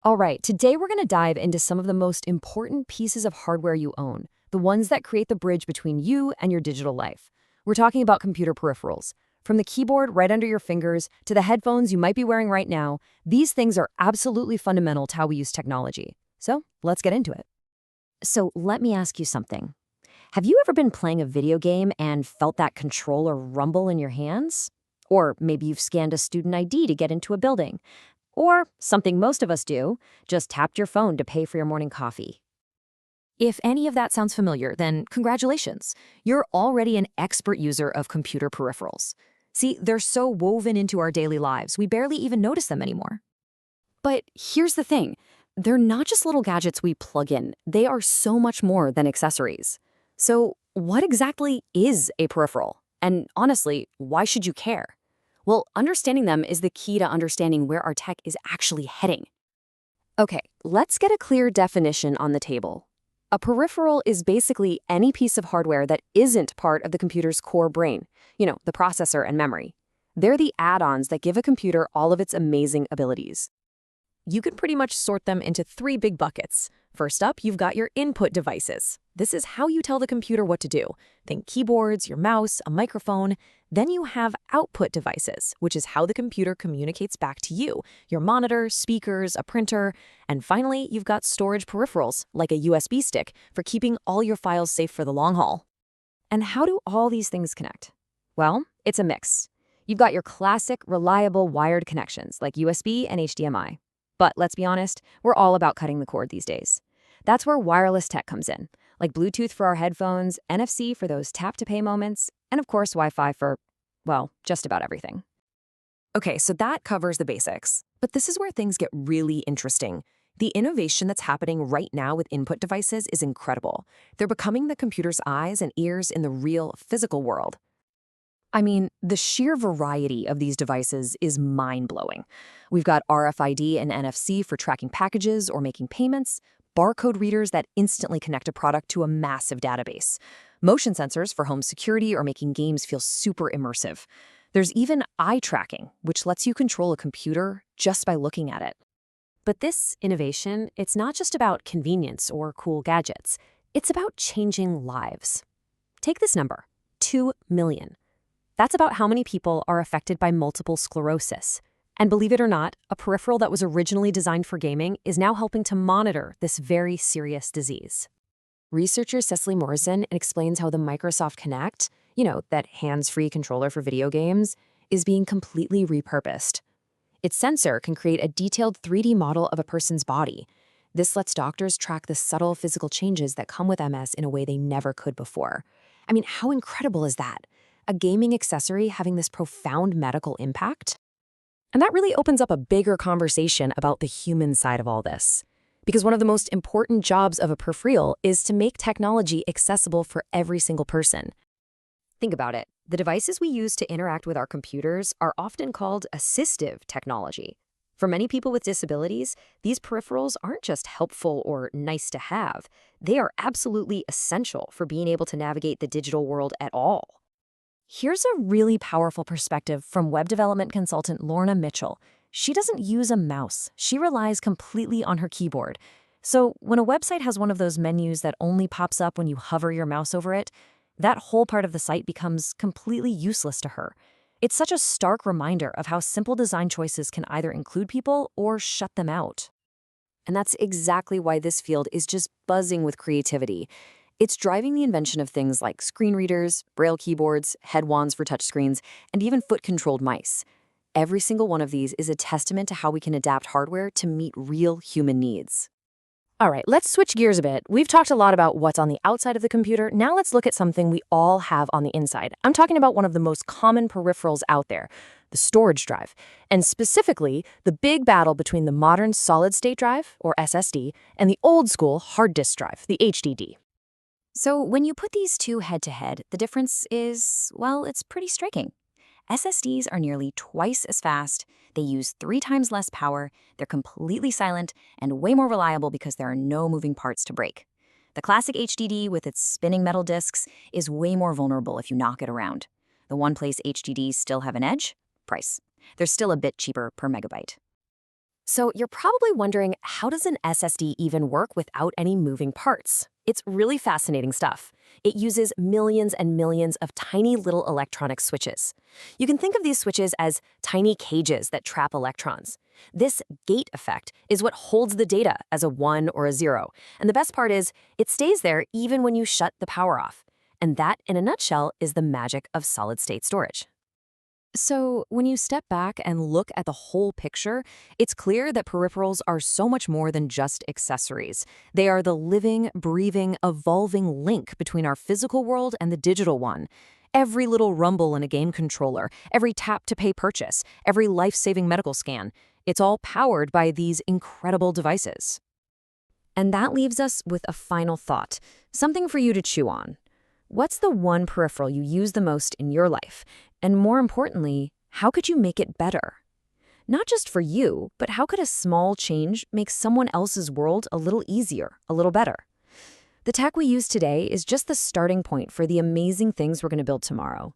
All right, today we're going to dive into some of the most important pieces of hardware you own, the ones that create the bridge between you and your digital life. We're talking about computer peripherals. From the keyboard right under your fingers to the headphones you might be wearing right now, these things are absolutely fundamental to how we use technology. So let's get into it. So let me ask you something. Have you ever been playing a video game and felt that controller rumble in your hands? Or maybe you've scanned a student ID to get into a building. Or something most of us do, just tapped your phone to pay for your morning coffee. If any of that sounds familiar, then congratulations. You're already an expert user of computer peripherals. See, they're so woven into our daily lives, we barely even notice them anymore. But here's the thing. They're not just little gadgets we plug in. They are so much more than accessories. So what exactly is a peripheral? And honestly, why should you care? Well, understanding them is the key to understanding where our tech is actually heading. Okay, let's get a clear definition on the table. A peripheral is basically any piece of hardware that isn't part of the computer's core brain, the processor and memory. They're the add-ons that give a computer all of its amazing abilities. You can pretty much sort them into three big buckets. First up, you've got your input devices. This is how you tell the computer what to do. Think keyboards, your mouse, a microphone. Then you have output devices, which is how the computer communicates back to you. Your monitor, speakers, a printer. And finally, you've got storage peripherals, like a USB stick, for keeping all your files safe for the long haul. And how do all these things connect? Well, it's a mix. You've got your classic, reliable wired connections, like USB and HDMI. But let's be honest, we're all about cutting the cord these days. That's where wireless tech comes in, like Bluetooth for our headphones, NFC for those tap-to-pay moments, and of course Wi-Fi for, well, just about everything. Okay, so that covers the basics. But this is where things get really interesting. The innovation that's happening right now with input devices is incredible. They're becoming the computer's eyes and ears in the real, physical world. I mean, the sheer variety of these devices is mind-blowing. We've got RFID and NFC for tracking packages or making payments, barcode readers that instantly connect a product to a massive database, motion sensors for home security or making games feel super immersive. There's even eye tracking, which lets you control a computer just by looking at it. But this innovation, it's not just about convenience or cool gadgets. It's about changing lives. Take this number, 2 million. That's about how many people are affected by multiple sclerosis. And believe it or not, a peripheral that was originally designed for gaming is now helping to monitor this very serious disease. Researcher Cecily Morrison explains how the Microsoft Kinect, that hands-free controller for video games, is being completely repurposed. Its sensor can create a detailed 3D model of a person's body. This lets doctors track the subtle physical changes that come with MS in a way they never could before. I mean, how incredible is that? A gaming accessory having this profound medical impact? And that really opens up a bigger conversation about the human side of all this. Because one of the most important jobs of a peripheral is to make technology accessible for every single person. Think about it. The devices we use to interact with our computers are often called assistive technology. For many people with disabilities, these peripherals aren't just helpful or nice to have. They are absolutely essential for being able to navigate the digital world at all. Here's a really powerful perspective from web development consultant Lorna Mitchell. She doesn't use a mouse. She relies completely on her keyboard. So when a website has one of those menus that only pops up when you hover your mouse over it, that whole part of the site becomes completely useless to her. It's such a stark reminder of how simple design choices can either include people or shut them out. And that's exactly why this field is just buzzing with creativity. It's driving the invention of things like screen readers, braille keyboards, head wands for touchscreens, and even foot-controlled mice. Every single one of these is a testament to how we can adapt hardware to meet real human needs. All right, let's switch gears a bit. We've talked a lot about what's on the outside of the computer. Now let's look at something we all have on the inside. I'm talking about one of the most common peripherals out there, the storage drive, and specifically the big battle between the modern solid-state drive, or SSD, and the old-school hard disk drive, the HDD. So when you put these two head-to-head, the difference is, well, it's pretty striking. SSDs are nearly twice as fast, they use 3 times less power, they're completely silent, and way more reliable because there are no moving parts to break. The classic HDD with its spinning metal disks is way more vulnerable if you knock it around. The one place HDDs still have an edge? Price. They're still a bit cheaper per megabyte. So you're probably wondering, how does an SSD even work without any moving parts? It's really fascinating stuff. It uses millions and millions of tiny little electronic switches. You can think of these switches as tiny cages that trap electrons. This gate effect is what holds the data as a 1 or a 0. And the best part is, it stays there even when you shut the power off. And that, in a nutshell, is the magic of solid-state storage. So, when you step back and look at the whole picture, it's clear that peripherals are so much more than just accessories. They are the living, breathing, evolving link between our physical world and the digital one. Every little rumble in a game controller, every tap-to-pay purchase, every life-saving medical scan, it's all powered by these incredible devices. And that leaves us with a final thought, something for you to chew on. What's the one peripheral you use the most in your life? And more importantly, how could you make it better? Not just for you, but how could a small change make someone else's world a little easier, a little better? The tech we use today is just the starting point for the amazing things we're going to build tomorrow.